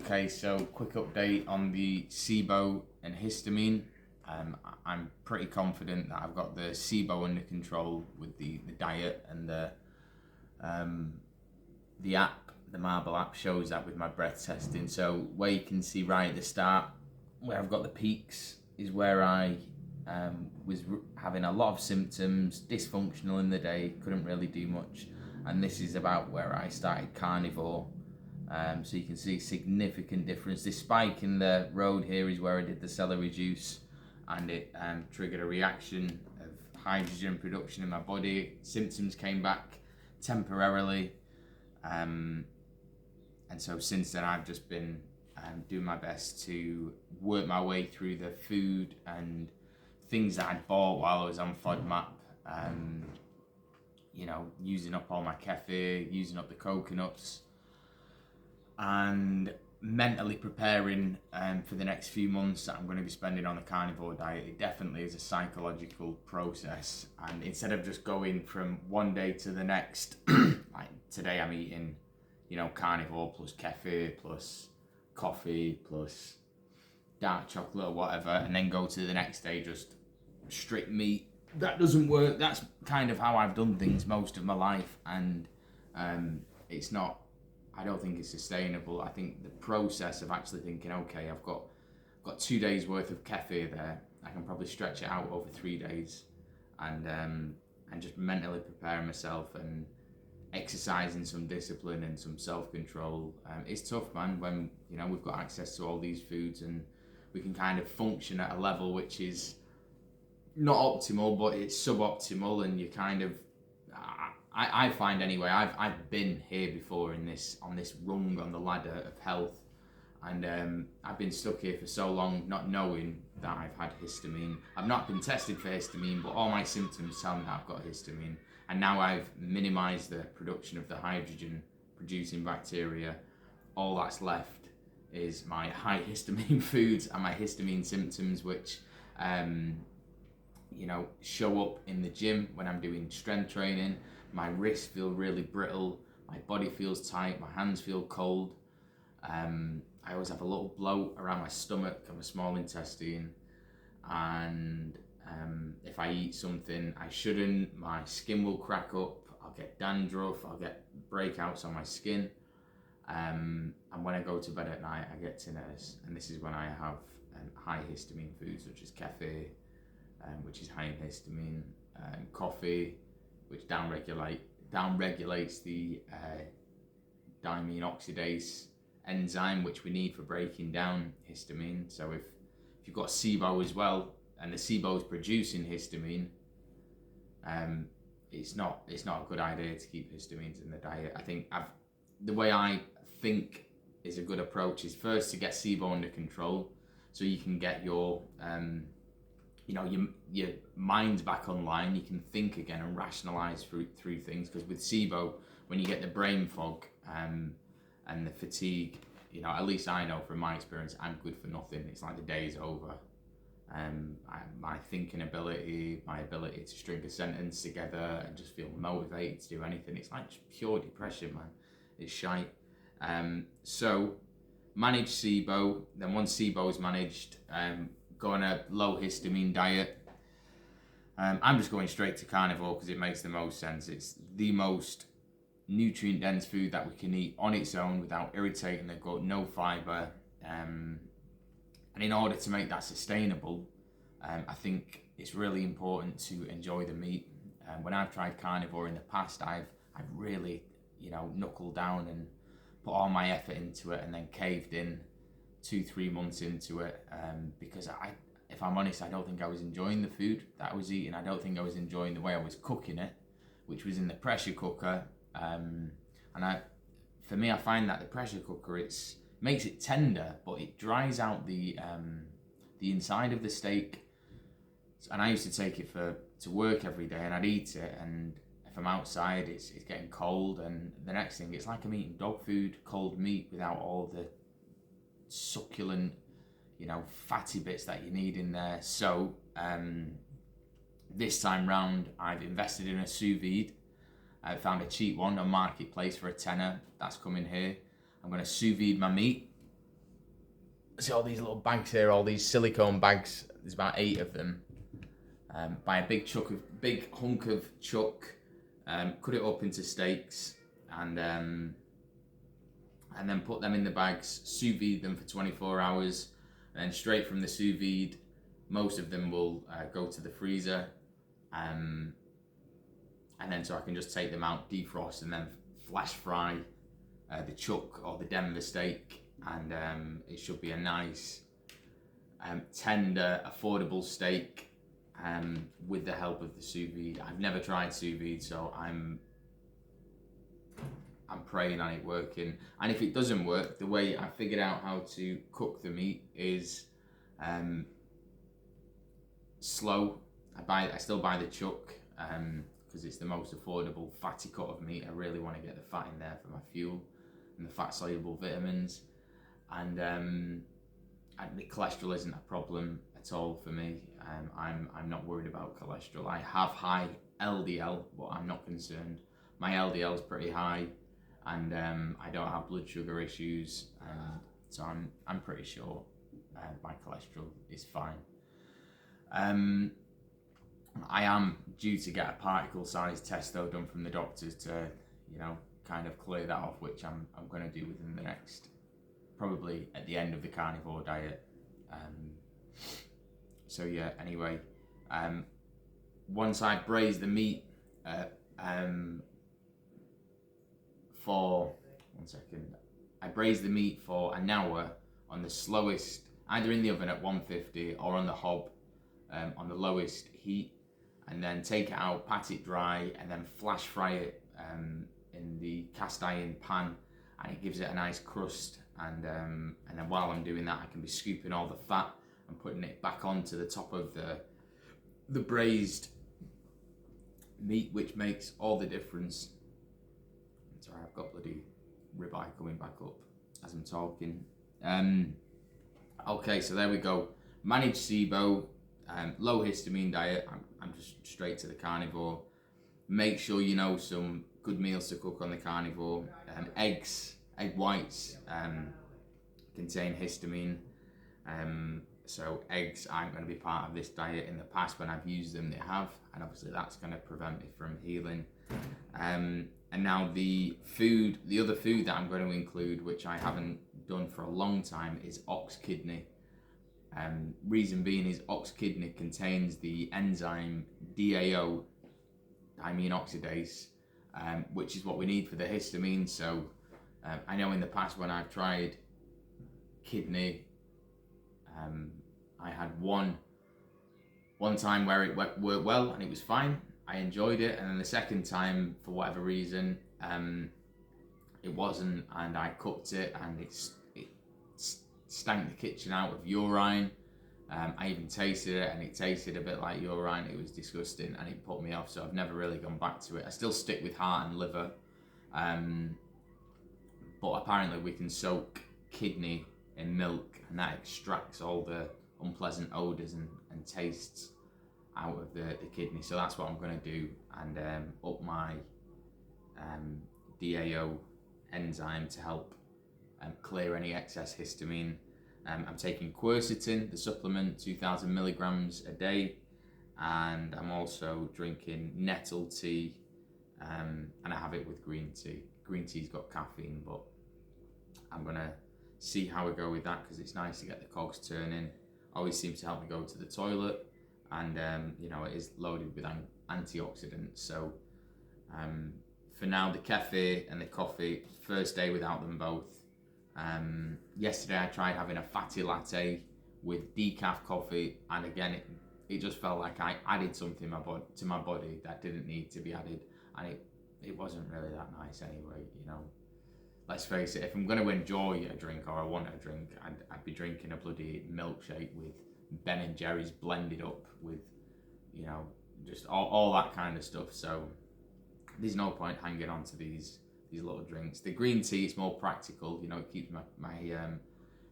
Okay, so quick update on the SIBO and histamine. I'm pretty confident that I've got the SIBO under control with the diet, and the app, the Marble app, shows that with my breath testing. So where you can see right at the start, where I've got the peaks, is where I was having a lot of symptoms, dysfunctional in the day, couldn't really do much. And this is about where I started carnivore. So you can see significant difference. This spike in the road here is where I did the celery juice, and it triggered a reaction of hydrogen production in my body. Symptoms came back temporarily, and so since then I've just been doing my best to work my way through the food and things that I'd bought while I was on FODMAP. Using up all my kefir, using up the coconuts, and mentally preparing for the next few months that I'm going to be spending on the carnivore diet. It definitely is a psychological process, and instead of just going from one day to the next, like today I'm eating, carnivore plus kefir plus coffee plus dark chocolate or whatever, and then go to the next day just strict meat. That doesn't work. That's kind of how I've done things most of my life, and it's not, I don't think it's sustainable. I think the process of actually thinking, okay, I've got 2 days worth of kefir there, I can probably stretch it out over 3 days, and just mentally preparing myself and exercising some discipline and some self-control. It's tough, man, when we've got access to all these foods and we can kind of function at a level which is not optimal, but it's suboptimal, and you kind of, I find anyway, I've been here before on this rung on the ladder of health, and I've been stuck here for so long not knowing that I've had histamine. I've not been tested for histamine, but all my symptoms tell me that I've got histamine, and now I've minimized the production of the hydrogen producing bacteria. All that's left is my high histamine foods and my histamine symptoms, which show up in the gym when I'm doing strength training. My wrists feel really brittle, my body feels tight, my hands feel cold. I always have a little bloat around my stomach and my small intestine, and if I eat something I shouldn't, my skin will crack up, I'll get dandruff, I'll get breakouts on my skin, and when I go to bed at night I get tinnitus, and this is when I have high histamine foods such as kefir, which is high in histamine, coffee, which downregulates the diamine oxidase enzyme, which we need for breaking down histamine. So if you've got SIBO as well, and the SIBO is producing histamine, it's not a good idea to keep histamines in the diet. I think the way I think is a good approach is first to get SIBO under control, so you can get your your mind's back online, you can think again and rationalize through things. Because with SIBO, when you get the brain fog and the fatigue, at least I know from my experience, I'm good for nothing. It's like the day is over. My thinking ability, my ability to string a sentence together and just feel motivated to do anything, it's like just pure depression, man. It's shite. So manage SIBO. Then once SIBO is managed, go on a low histamine diet. I'm just going straight to carnivore because it makes the most sense. It's the most nutrient dense food that we can eat on its own without irritating the gut, no fiber, and in order to make that sustainable, I think it's really important to enjoy the meat. When I've tried carnivore in the past, I've really knuckled down and put all my effort into it, and then caved in 2-3 months into it, because if I'm honest, I don't think I was enjoying the food that I was eating. I don't think I was enjoying the way I was cooking it, which was in the pressure cooker. For me, I find that the pressure cooker, makes it tender, but it dries out the inside of the steak. And I used to take it to work every day, and I'd eat it, and if I'm outside, it's getting cold, and the next thing, it's like I'm eating dog food, cold meat, without all the succulent, fatty bits that you need in there. So this time round, I've invested in a sous vide. I found a cheap one on Marketplace for a tenner. That's coming here. I'm going to sous vide my meat, see all these little bags here, all these silicone bags. There's about 8 of them. Buy a big hunk of chuck, cut it up into steaks, and then put them in the bags, sous vide them for 24 hours, and then straight from the sous vide, most of them will go to the freezer, and then so I can just take them out, defrost, and then flash fry the chuck or the Denver steak, and it should be a nice, tender, affordable steak with the help of the sous vide. I've never tried sous vide, so I'm praying on it working. And if it doesn't work, the way I figured out how to cook the meat is slow. I still buy the chuck because it's the most affordable fatty cut of meat. I really want to get the fat in there for my fuel and the fat soluble vitamins. And the cholesterol isn't a problem at all for me. I'm not worried about cholesterol. I have high LDL, but I'm not concerned. My LDL is pretty high, and I don't have blood sugar issues, so I'm pretty sure my cholesterol is fine. I am due to get a particle size test though done from the doctors to, kind of clear that off, which I'm going to do within the next, probably at the end of the carnivore diet. So yeah, anyway, once I braise the meat I braise the meat for an hour on the slowest, either in the oven at 150 or on the hob on the lowest heat, and then take it out, pat it dry, and then flash fry it in the cast iron pan, and it gives it a nice crust. And then while I'm doing that, I can be scooping all the fat and putting it back onto the top of the braised meat, which makes all the difference. Sorry, I've got bloody ribeye coming back up as I'm talking. Okay, so there we go. Manage SIBO, low histamine diet. I'm just straight to the carnivore. Make sure you know some good meals to cook on the carnivore. Egg whites contain histamine. So eggs aren't going to be part of this diet. In the past, when I've used them, they have, and obviously that's going to prevent me from healing. And now the other food that I'm going to include, which I haven't done for a long time, is ox kidney. Reason being is ox kidney contains the enzyme DAO, diamine oxidase, which is what we need for the histamine. So I know in the past when I've tried kidney, I had one time where it worked well and it was fine. I enjoyed it, and then the second time, for whatever reason, it wasn't, and I cooked it and it stank the kitchen out of urine. I even tasted it and it tasted a bit like urine. It was disgusting and it put me off, so I've never really gone back to it. I still stick with heart and liver, but apparently we can soak kidney in milk and that extracts all the unpleasant odours and tastes out of the kidney. So that's what I'm going to do, and up my DAO enzyme to help clear any excess histamine. I'm taking quercetin, the supplement, 2,000 milligrams a day, and I'm also drinking nettle tea, and I have it with green tea. Green tea's got caffeine, but I'm going to see how I go with that because it's nice to get the cogs turning. Always seems to help me go to the toilet, and it is loaded with antioxidants. So for now, the cafe and the coffee, first day without them both. Yesterday I tried having a fatty latte with decaf coffee, and again it just felt like I added something to my body that didn't need to be added, and it wasn't really that nice anyway. Let's face it, if I'm going to enjoy a drink or I want a drink, I'd be drinking a bloody milkshake with Ben and Jerry's blended up with, just all that kind of stuff. So there's no point hanging on to these little drinks. The green tea is more practical. It keeps my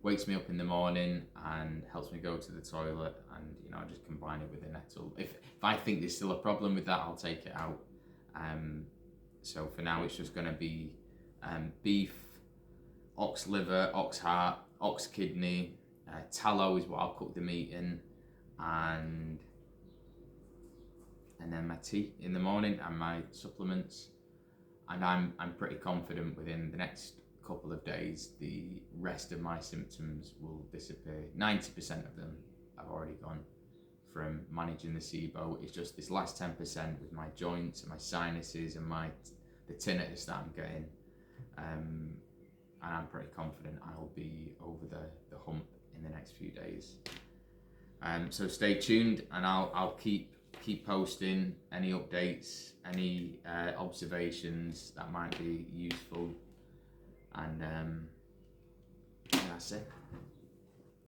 wakes me up in the morning and helps me go to the toilet, and I just combine it with the nettle. If I think there's still a problem with that, I'll take it out. So for now, it's just going to be beef, ox liver, ox heart, ox kidney, tallow is what I'll cook the meat in, and then my tea in the morning and my supplements. And I'm pretty confident within the next couple of days the rest of my symptoms will disappear. 90% of them have already gone from managing the SIBO. It's just this last 10% with my joints and my sinuses and the tinnitus that I'm getting. And I'm pretty confident I'll be over the hump in the next few days. So stay tuned, and I'll keep posting any updates, any observations that might be useful, and that's it.